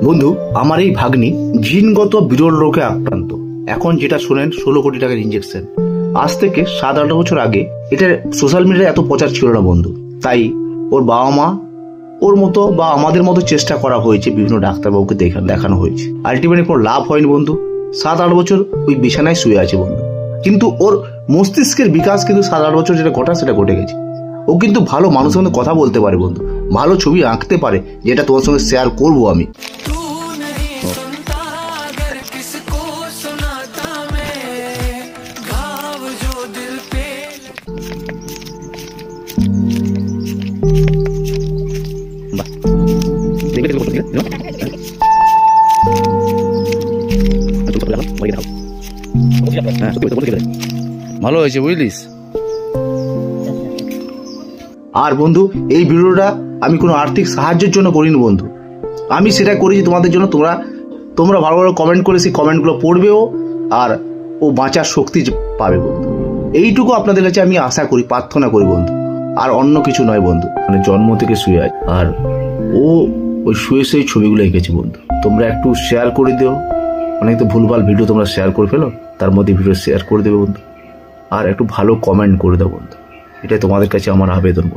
বন্ধু, আমার এই ভাগ্নি জিনগত বিরল রোগে আক্রান্ত। এখন যেটা শোনেন 16 কোটি টাকার ইঞ্জেকশন। আজ থেকে 7-8 বছর আগে এটা সোশ্যাল মিডিয়ায় এত প্রচার ছিল না বন্ধু। তাই ওর বাবা মা ওর মতো বা আমাদের মতো চেষ্টা করা হয়েছে, বিভিন্ন ডাক্তারবাবুকে দেখানো হয়েছে। আলটিমেটলি কোনো লাভ হয়নি বন্ধু। 7-8 বছর ওই বিছানায় শুয়ে আছে বন্ধু। কিন্তু ওর মস্তিষ্কের বিকাশ কিন্তু 7-8 বছর যেটা ঘটা সেটা ঘটে গেছে। ও কিন্তু ভালো মানুষের সঙ্গে কথা বলতে পারে বন্ধু, ভালো ছবি আঁকতে পারে, যেটা তোমার সঙ্গে শেয়ার করবো আমি। ভালো হয়েছে বুঝলিস। আর বন্ধু, এই ভিডিওটা আমি কোনো আর্থিক সাহায্যের জন্য করিনি বন্ধু, আমি সেটা করেছি তোমাদের জন্য। তোমরা ভালো ভালো কমেন্ট করে সেই কমেন্টগুলো পড়বেও, আর ও বাঁচার শক্তি পাবে বন্ধু। এইটুকু আপনাদের কাছে আমি আশা করি, প্রার্থনা করি বন্ধু, আর অন্য কিছু নয় বন্ধু। মানে জন্ম থেকে শুয়ে আছে, আর ও ওই শুয়ে সেই ছবিগুলো এঁকেছে বন্ধু। তোমরা একটু শেয়ার করে দিও। অনেক তো ভুলভাল ভিডিও তোমরা শেয়ার করে ফেলো, তার মধ্যে ভিডিও শেয়ার করে দেবে বন্ধু। আর একটু ভালো কমেন্ট করে দাও বন্ধু, এটাই তোমাদের কাছে আমার আবেদন বন্ধু।